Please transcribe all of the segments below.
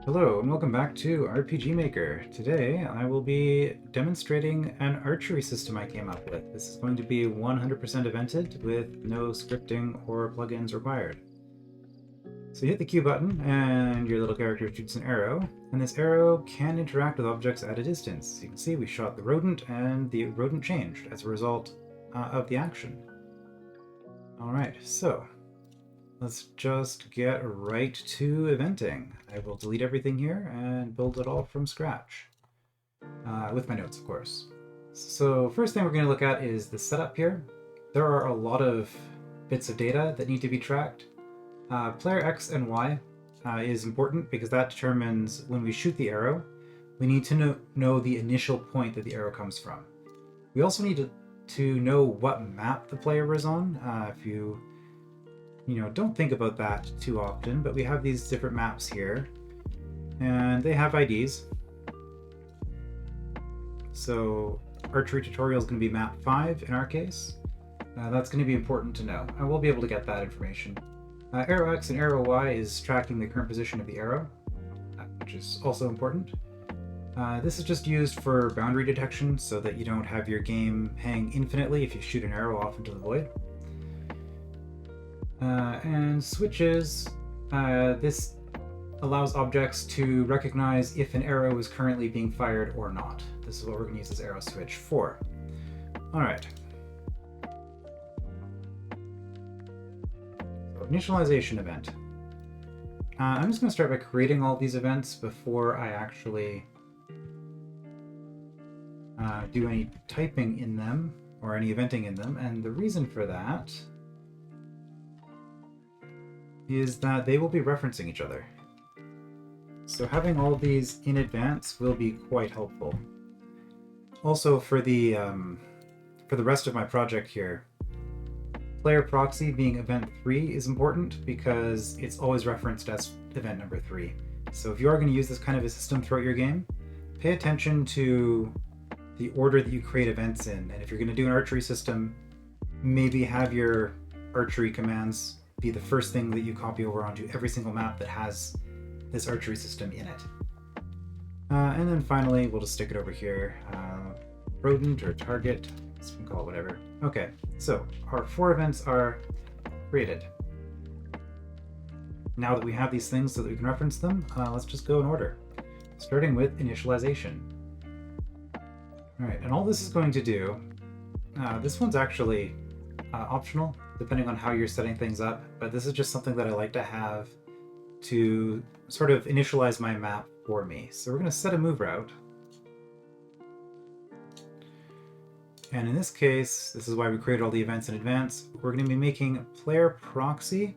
Hello and welcome back to RPG Maker. Today I will be demonstrating an archery system I came up with. This is going to be 100% evented with no scripting or plugins required. So you hit the Q button and your little character shoots an arrow, and this arrow can interact with objects at a distance. You can see we shot the rodent and the rodent changed as a result of the action. Alright, so let's just get right to eventing. I will delete everything here and build it all from scratch. With my notes, of course. So first thing we're going to look at is the setup here. There are a lot of bits of data that need to be tracked. Player X and Y is important because that determines when we shoot the arrow, we need to know the initial point that the arrow comes from. We also need to know what map the player is on. If you don't think about that too often, but we have these different maps here, and they have IDs. So archery tutorial is going to be map 5 in our case. That's going to be important to know. I will be able to get that information. Arrow X and arrow Y is tracking the current position of the arrow, which is also important. This is just used for boundary detection so that you don't have your game hang infinitely if you shoot an arrow off into the void. And switches, this allows objects to recognize if an arrow is currently being fired or not. This is what we're going to use this arrow switch for. Alright. So, initialization event. I'm just going to start by creating all these events before I actually do any typing in them or any eventing in them, and the reason for that is that they will be referencing each other. So having all these in advance will be quite helpful. Also for the rest of my project here, player proxy being event 3 is important because it's always referenced as event number 3. So if you are going to use this kind of a system throughout your game, pay attention to the order that you create events in. And if you're going to do an archery system, maybe have your archery commands be the first thing that you copy over onto every single map that has this archery system in it. And then finally, we'll just stick it over here. Rodent or target, so we can call it whatever. Okay, so our 4 events are created. Now that we have these things so that we can reference them, let's just go in order. Starting with initialization. Alright, and all this is going to do, this one's actually optional, depending on how you're setting things up, but this is just something that I like to have to sort of initialize my map for me. So we're going to set a move route. And in this case, this is why we created all the events in advance, we're going to be making player proxy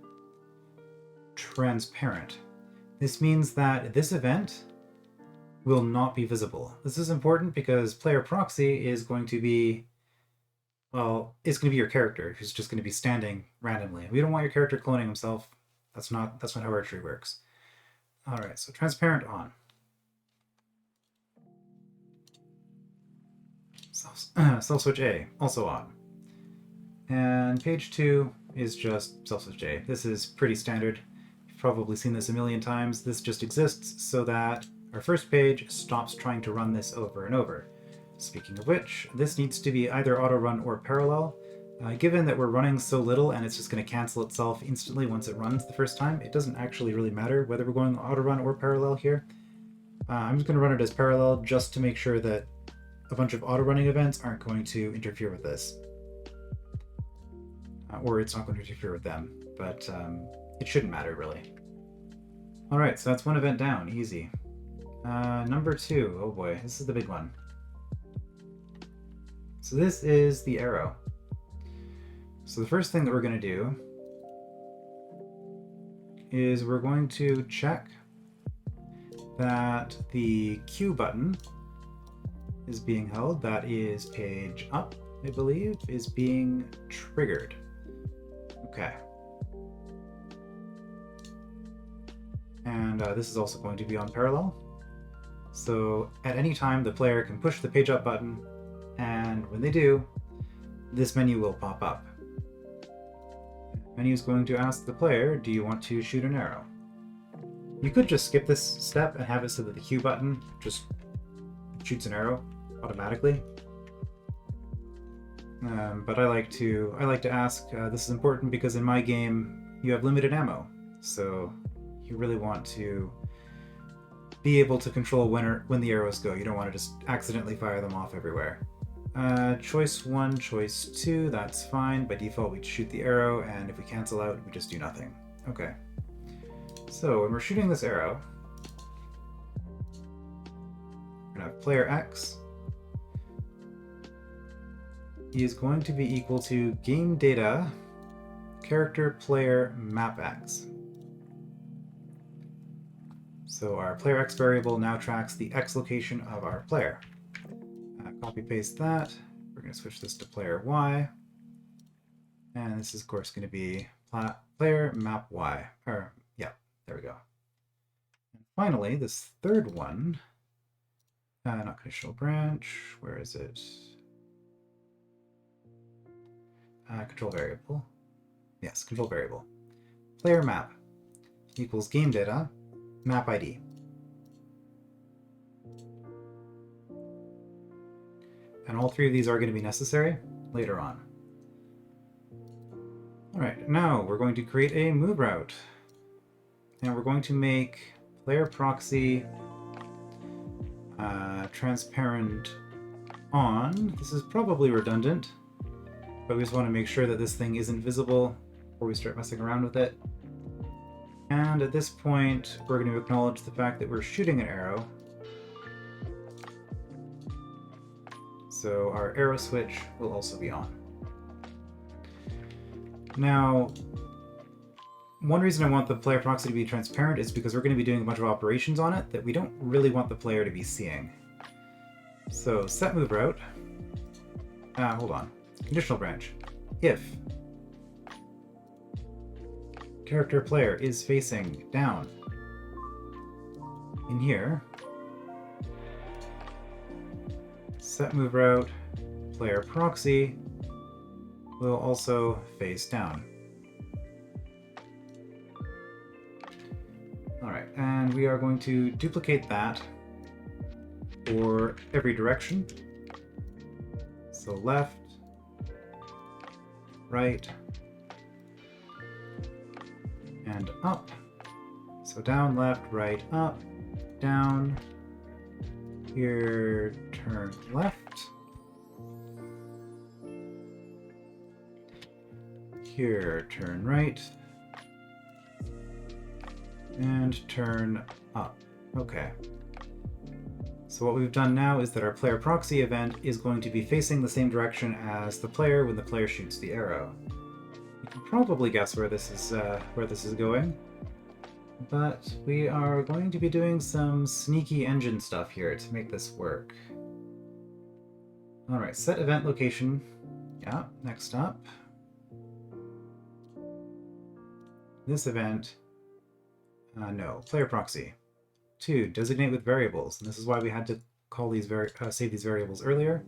transparent. This means that this event will not be visible. This is important because player proxy is going to be, well, it's going to be your character who's just going to be standing randomly. We don't want your character cloning himself. That's not how archery works. All right, so transparent on. Self switch A, also on. And page 2 is just self switch A. This is pretty standard. You've probably seen this a million times. This just exists so that our first page stops trying to run this over and over. Speaking of which, this needs to be either auto run or parallel. Given that we're running so little and it's just going to cancel itself instantly once it runs the first time, it doesn't actually really matter whether we're going auto run or parallel here. I'm just going to run it as parallel just to make sure that a bunch of auto running events aren't going to interfere with this. Or it's not going to interfere with them, but it shouldn't matter really. Alright, so that's one event down, easy. Number 2, oh boy, this is the big one. So this is the arrow. So the first thing that we're going to do is we're going to check that the Q button is being held. That is page up, I believe, is being triggered. Okay. And this is also going to be on parallel. So at any time the player can push the page up button, and when they do, this menu will pop up. The menu is going to ask the player, do you want to shoot an arrow? You could just skip this step and have it so that the Q button just shoots an arrow automatically. But I like to ask. This is important because in my game you have limited ammo, so you really want to be able to control when the arrows go. You don't want to just accidentally fire them off everywhere. Choice 1, choice 2, that's fine. By default, we shoot the arrow, and if we cancel out, we just do nothing. Okay. So when we're shooting this arrow, we're gonna have player X is going to be equal to game data character player map X. So our player X variable now tracks the X location of our player. Copy paste that. We're going to switch this to player Y. And this is of course going to be player map Y. Or yeah, there we go. And finally, this third one, not conditional branch, where is it? Control variable. Yes, control variable. Player map equals game data map ID. And all three of these are going to be necessary later on. All right, now we're going to create a move route. And we're going to make player proxy transparent on. This is probably redundant, but we just want to make sure that this thing isn't visible before we start messing around with it. And at this point, we're going to acknowledge the fact that we're shooting an arrow. So our arrow switch will also be on. Now, one reason I want the player proxy to be transparent is because we're going to be doing a bunch of operations on it that we don't really want the player to be seeing. So set move route. Hold on. Conditional branch. If character player is facing down in here, set move route player proxy will also face down. Alright, and we are going to duplicate that for every direction. So left, right, and up. So down, left, right, up, down. Here, turn left. Here, turn right. And turn up. Okay. So what we've done now is that our player proxy event is going to be facing the same direction as the player when the player shoots the arrow. You can probably guess where this is going, but we are going to be doing some sneaky engine stuff here to make this work. All right, set event location. Yeah, next up. This event, no, player proxy. 2, designate with variables, and this is why we had to call these save these variables earlier.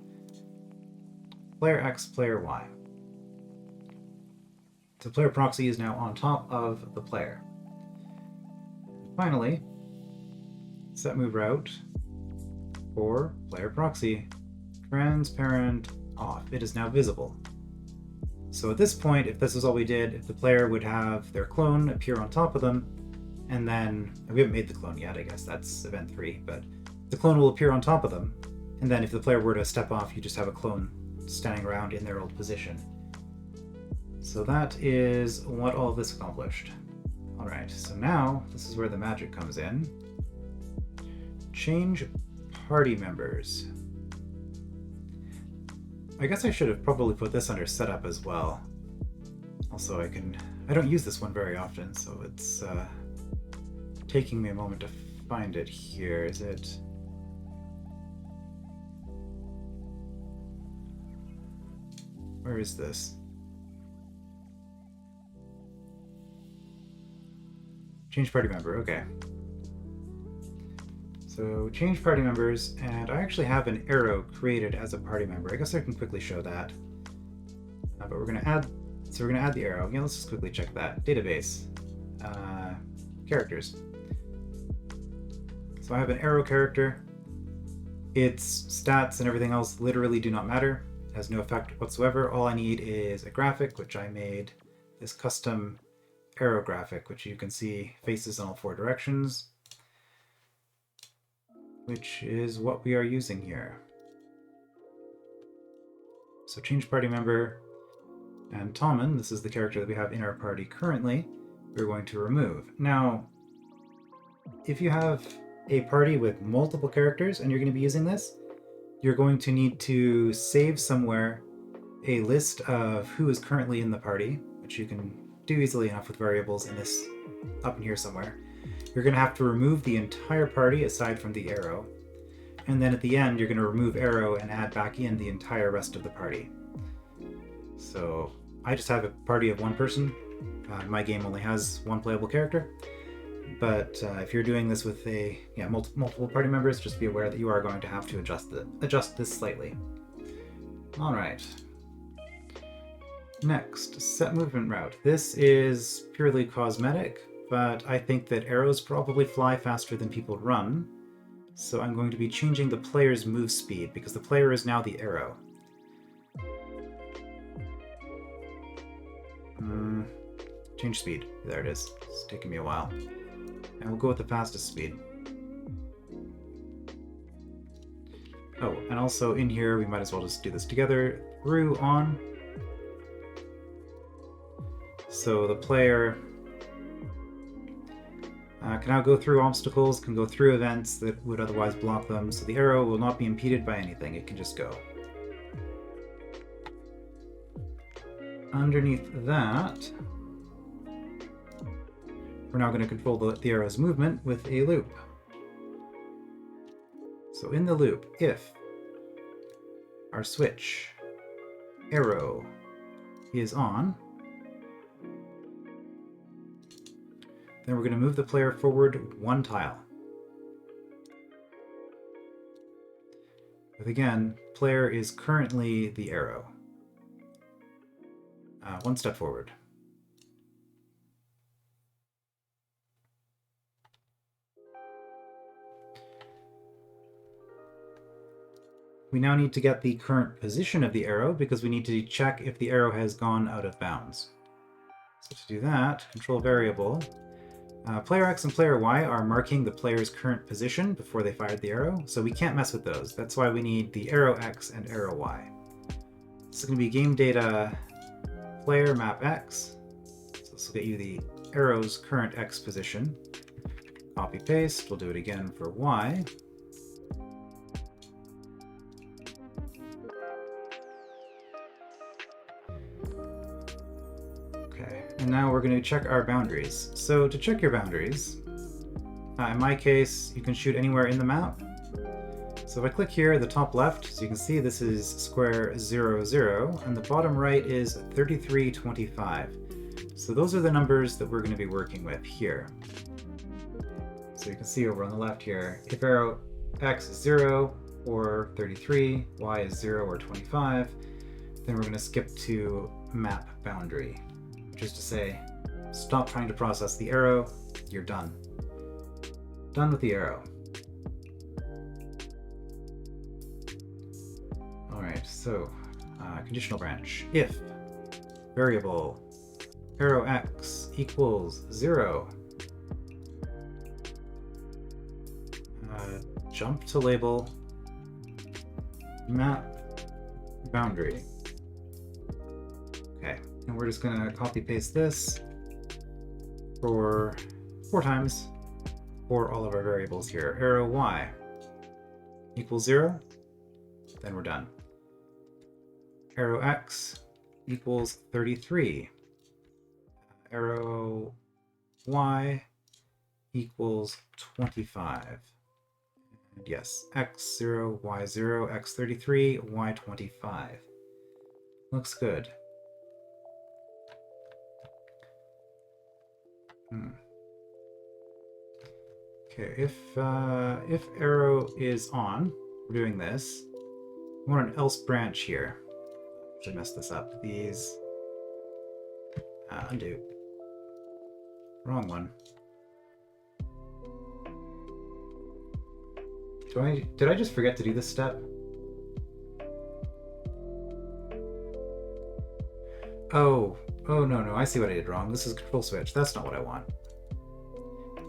Player X, player Y. So player proxy is now on top of the player. Finally, set move route for player proxy transparent off. It is now visible. So at this point, if this is all we did, the player would have their clone appear on top of them, and then, we haven't made the clone yet, I guess that's event 3, but the clone will appear on top of them, and then if the player were to step off, you just have a clone standing around in their old position. So that is what all of this accomplished. Alright, so now, this is where the magic comes in. Change party members. I guess I should have probably put this under setup as well. Also, I don't use this one very often, so it's taking me a moment to find it here. Is it? Where is this? Change party member, okay. So change party members, and I actually have an arrow created as a party member. I guess I can quickly show that. But we're gonna add the arrow. Yeah, let's just quickly check that. Database, characters. So I have an arrow character. Its stats and everything else literally do not matter. It has no effect whatsoever. All I need is a graphic, which I made this custom arrow graphic, which you can see faces in all 4 directions, which is what we are using here. So change party member, and Tommen, this is the character that we have in our party currently, we're going to remove. Now, if you have a party with multiple characters and you're going to be using this, you're going to need to save somewhere a list of who is currently in the party, which you can do easily enough with variables in this up in here somewhere. You're going to have to remove the entire party aside from the arrow, and then at the end you're going to remove arrow and add back in the entire rest of the party. So I just have a party of 1 person. My game only has 1 playable character, but if you're doing this with multiple party members, just be aware that you are going to have to adjust this slightly. All right. Next, set movement route. This is purely cosmetic, but I think that arrows probably fly faster than people run, so I'm going to be changing the player's move speed because the player is now the arrow. Change speed. There it is. It's taking me a while. And we'll go with the fastest speed. Oh, and also in here, we might as well just do this together. Through on. So the player can now go through obstacles, can go through events that would otherwise block them, so the arrow will not be impeded by anything. It can just go. Underneath that, we're now going to control the arrow's movement with a loop. So in the loop, if our switch arrow is on, then we're going to move the player forward 1 tile. But again, player is currently the arrow. 1 step forward. We now need to get the current position of the arrow because we need to check if the arrow has gone out of bounds. So to do that, control variable. Player X and player Y are marking the player's current position before they fired the arrow, so we can't mess with those. That's why we need the arrow X and arrow Y. This is going to be game data player map X. So this will get you the arrow's current X position. Copy paste. We'll do it again for Y. And now we're going to check our boundaries. So to check your boundaries, in my case, you can shoot anywhere in the map. So if I click here, the top left, so you can see this is square 0, 0, and the bottom right is 33, 25. So those are the numbers that we're going to be working with here. So you can see over on the left here, if arrow X is 0 or 33, Y is 0 or 25, then we're going to skip to map boundary. Just to say, stop trying to process the arrow, you're done. Done with the arrow. Alright, so, conditional branch. If variable arrow X equals 0, jump to label map boundary. Okay. And we're just going to copy paste this for 4 times for all of our variables here. Arrow Y equals 0, then we're done. Arrow X equals 33. Arrow Y equals 25. And yes, X0, Y0, X33, Y25. Looks good. Okay, if arrow is on, we're doing this. We want an else branch here. Should mess this up. These undo. Wrong one. Did I just forget to do this step? Oh no, I see what I did wrong. This is control switch. That's not what I want.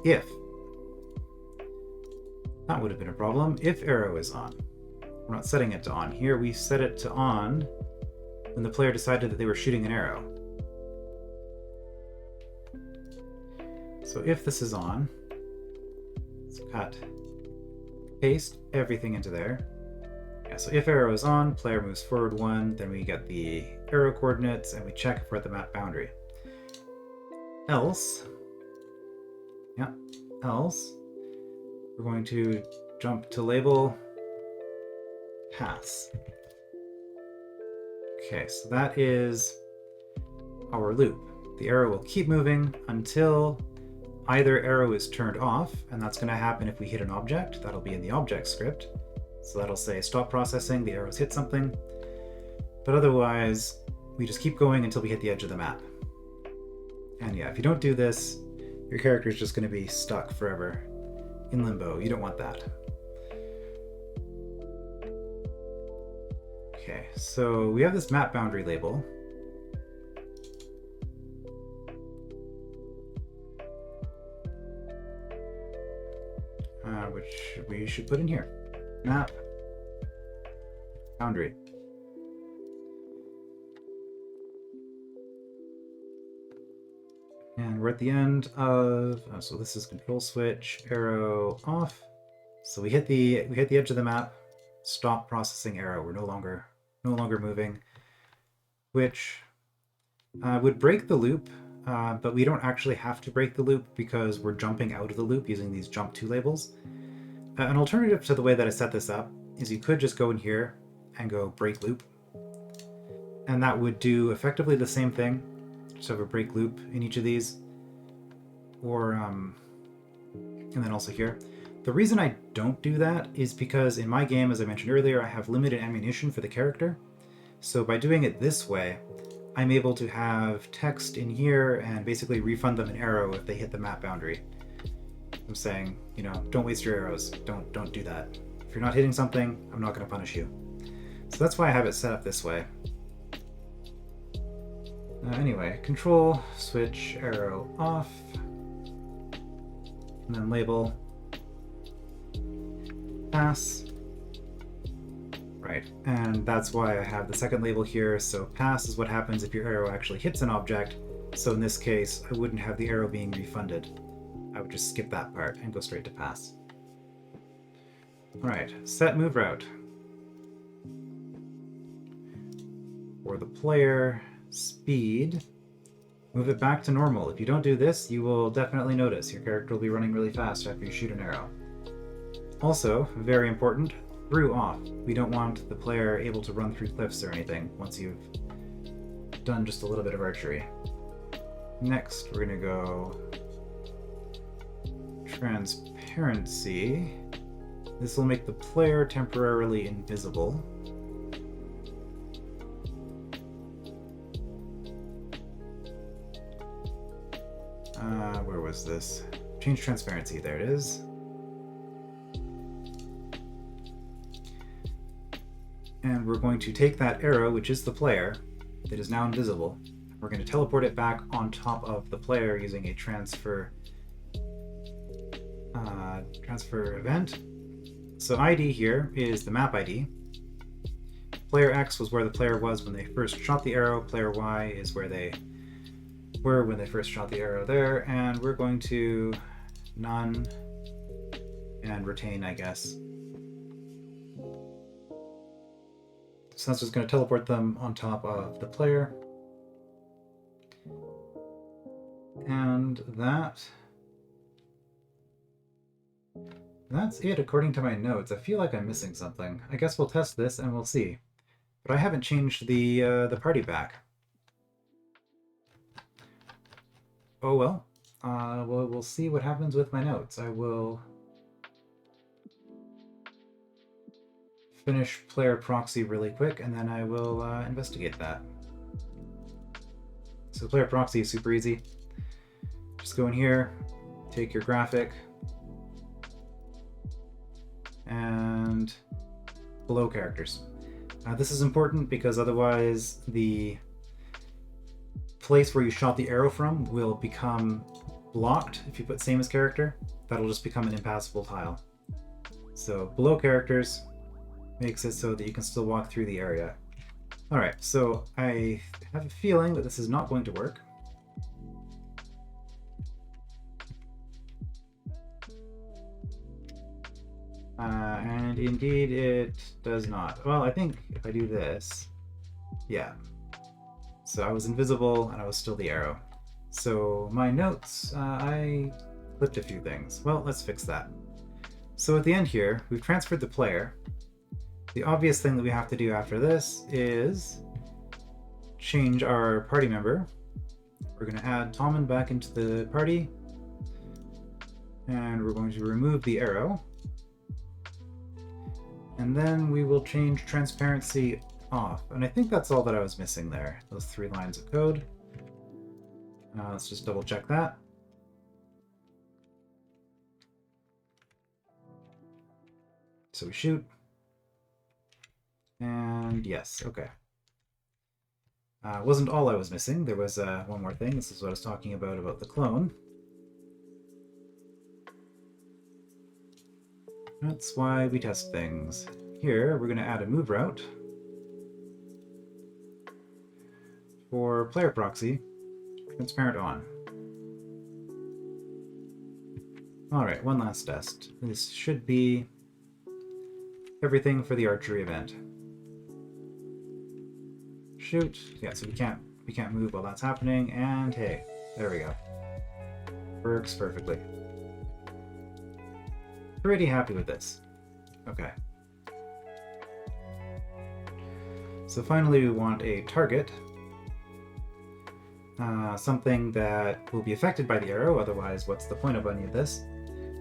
If. That would have been a problem. If arrow is on. We're not setting it to on. Here we set it to on when the player decided that they were shooting an arrow. So if this is on, let's cut, paste everything into there. Yeah, so if arrow is on, player moves forward 1, then we get the arrow coordinates and we check if we're at the map boundary. Else, we're going to jump to label pass. Okay, so that is our loop. The arrow will keep moving until either arrow is turned off, and that's going to happen if we hit an object. That'll be in the object script. So that'll say stop processing, the arrows hit something. But otherwise, we just keep going until we hit the edge of the map. And yeah, if you don't do this, your character is just going to be stuck forever in limbo. You don't want that. Okay, so we have this map boundary label. Which we should put in here. Map boundary. And we're at the end of, so this is control switch, arrow off. So we hit the edge of the map, stop processing arrow. We're no longer moving, which would break the loop, but we don't actually have to break the loop because we're jumping out of the loop using these jump to labels. An alternative to the way that I set this up is you could just go in here and go break loop, and that would do effectively the same thing. Just have a break loop in each of these, or and then also here. The reason I don't do that is because in my game, as I mentioned earlier, I have limited ammunition for the character. So by doing it this way, I'm able to have text in here and basically refund them an arrow if they hit the map boundary. I'm saying, you know, don't waste your arrows. Don't do that. If you're not hitting something, I'm not going to punish you. So that's why I have it set up this way. Anyway, control, switch, arrow off, and then label, pass. Right, and that's why I have the second label here. So pass is what happens if your arrow actually hits an object. So in this case, I wouldn't have the arrow being refunded. I would just skip that part and go straight to pass. All right, set move route. For the player, speed, move it back to normal. If you don't do this, you will definitely notice your character will be running really fast after you shoot an arrow. Also, very important, through off. We don't want the player able to run through cliffs or anything once you've done just a little bit of archery. Next, we're going to go transparency. This will make the player temporarily invisible. Where was this? Change transparency, there it is. And we're going to take that arrow, which is the player, that is now invisible. We're going to teleport it back on top of the player using a transfer event. So ID here is the map ID. Player X was where the player was when they first shot the arrow. Player Y is where they were when they first shot the arrow there. And we're going to none and retain, I guess. So that's just going to teleport them on top of the player. And that's it according to my notes. I feel like I'm missing something. I guess we'll test this and we'll see. But I haven't changed the party back. Oh well. We'll see what happens with my notes. I will finish player proxy really quick and then I will investigate that. So player proxy is super easy. Just go in here, take your graphic, and below characters. This is important because otherwise the place where you shot the arrow from will become blocked if you put same as character. That'll just become an impassable tile. So below characters makes it so that you can still walk through the area. Alright, so I have a feeling that this is not going to work. And indeed it does not. Well, I think if I do this, yeah. So I was invisible and I was still the arrow. So my notes, I clipped a few things. Well, let's fix that. So at the end here, we've transferred the player. The obvious thing that we have to do after this is change our party member. We're going to add Tommen back into the party. And we're going to remove the arrow. And then we will change transparency off. And I think that's all that I was missing there, those 3 lines of code. Let's just double check that. So we shoot. And yes, okay. Wasn't all I was missing. There was one more thing. This is what I was talking about the clone. That's why we test things. Here, we're going to add a move route for player proxy, transparent on. Alright, one last test. This should be everything for the archery event. Shoot. Yeah, so we can't move while that's happening, and hey, there we go. Works perfectly. Pretty happy with this. Okay. So finally we want a target. Something that will be affected by the arrow, otherwise what's the point of any of this?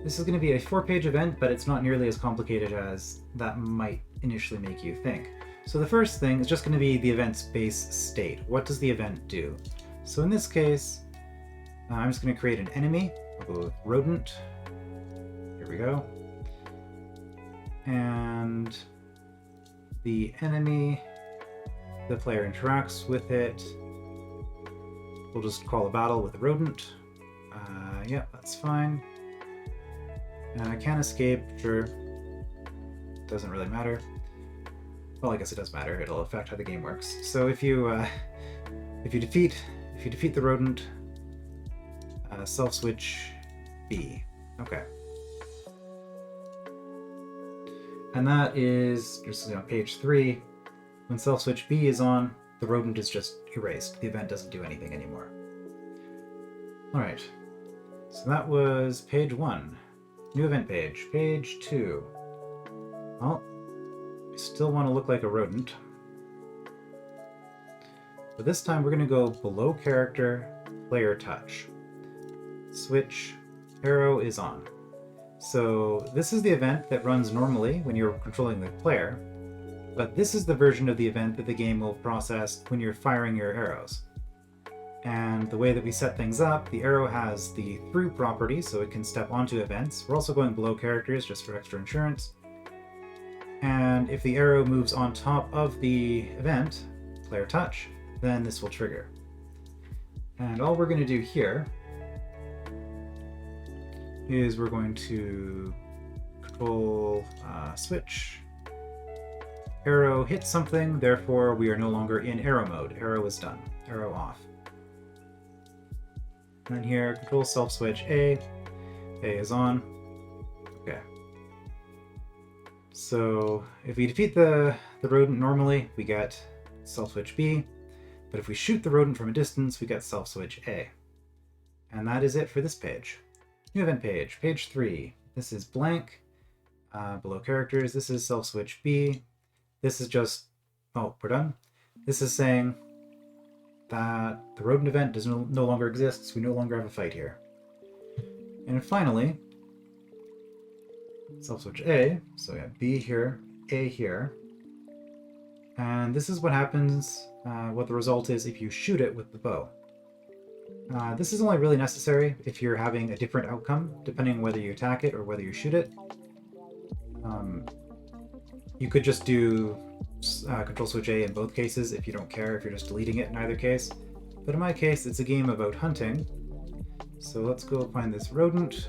This is going to be a 4-page event, but it's not nearly as complicated as that might initially make you think. So the first thing is just going to be the event's base state. What does the event do? So in this case, I'm just going to create an enemy. I'll go with rodent. Here we go. And the enemy, the player interacts with it. We'll just call a battle with the rodent. Yeah, that's fine. I can escape, sure. Doesn't really matter. Well, I guess it does matter. It'll affect how the game works. So if you defeat the rodent, self switch B. Okay. And that is just page 3. When self switch B is on, the rodent is just erased. The event doesn't do anything anymore. All right. So that was page 1. New event page. Page 2. Well, we still want to look like a rodent. But this time we're going to go below character, player touch. Switch, arrow is on. So this is the event that runs normally when you're controlling the player, but this is the version of the event that the game will process when you're firing your arrows. And the way that we set things up, the arrow has the through property, so it can step onto events. We're also going below characters just for extra insurance. And if the arrow moves on top of the event, player touch, then this will trigger. And all we're going to do here is we're going to control switch. Arrow hits something, therefore we are no longer in arrow mode. Arrow is done. Arrow off. And then here, control self switch A. A is on. Okay. So if we defeat the rodent normally, we get self switch B. But if we shoot the rodent from a distance, we get self switch A. And that is it for this page. New event page, page 3. This is blank. Below characters, this is self switch B. This is just, oh, we're done. This is saying that the rodent event does no longer exists. We no longer have a fight here. And finally, self switch A. So we have B here, A here. And this is what happens, what the result is if you shoot it with the bow. This is only really necessary if you're having a different outcome, depending on whether you attack it or whether you shoot it. You could just do Control Switch A in both cases if you don't care, if you're just deleting it in either case. But in my case, it's a game about hunting. So let's go find this rodent.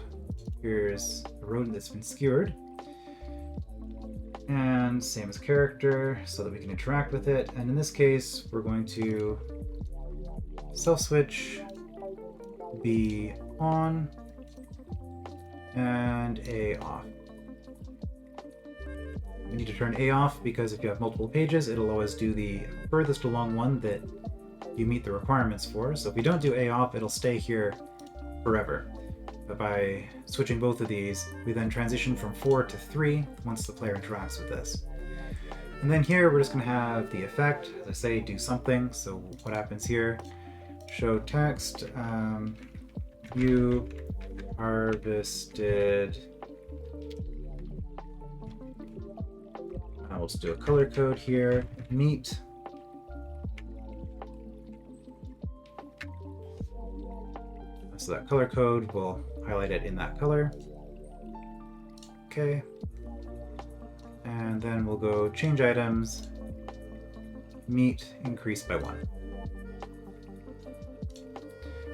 Here's a rodent that's been skewered. And same as character, so that we can interact with it. And in this case, we're going to self switch B on and A off. We need to turn A off because if you have multiple pages, it'll always do the furthest along one that you meet the requirements for. So if we don't do A off, it'll stay here forever. But by switching both of these, we then transition from 4 to 3 once the player interacts with this. And then here we're just going to have the effect, as I say, do something. So what happens here? Show text. You harvested. We'll just do a color code here. Meat. So that color code will highlight it in that color. Okay. And then we'll go change items. Meat increased by 1.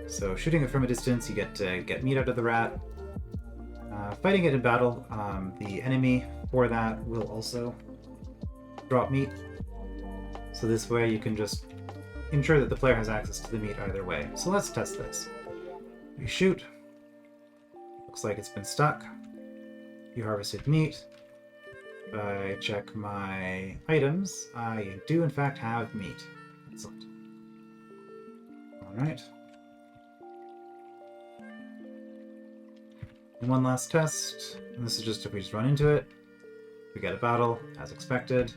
So shooting it from a distance, you get to get meat out of the rat. Fighting it in battle, the enemy for that will also drop meat. So this way you can just ensure that the player has access to the meat either way. So let's test this. We shoot. Looks like it's been stuck. You harvested meat. If I check my items, I do in fact have meat. Excellent. Alright. And one last test. And this is just if we just run into it. We get a battle, as expected.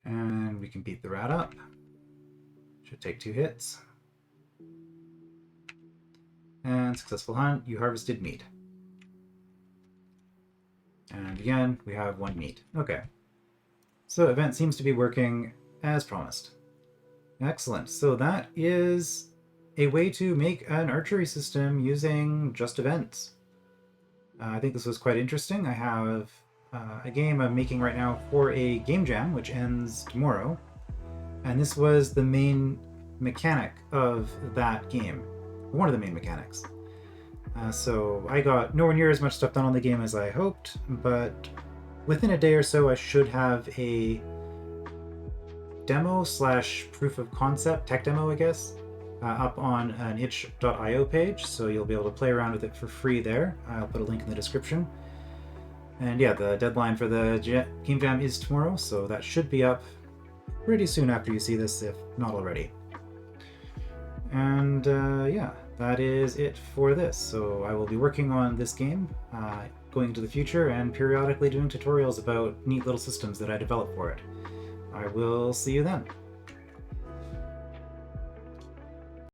And we can beat the rat up. Should take 2 hits. And successful hunt, you harvested meat. And again, we have 1 meat. Okay. So event seems to be working as promised. Excellent. So that is a way to make an archery system using just events. I think this was quite interesting. I have a game I'm making right now for a game jam, which ends tomorrow. And this was the main mechanic of that game. One of the main mechanics. So I got nowhere near as much stuff done on the game as I hoped, but within a day or so I should have a demo / proof of concept, tech demo I guess, up on an itch.io page, so you'll be able to play around with it for free there. I'll put a link in the description. And yeah, the deadline for the game jam is tomorrow, so that should be up pretty soon after you see this, if not already. And yeah, that is it for this. So I will be working on this game going into the future and periodically doing tutorials about neat little systems that I develop for it. I will see you then.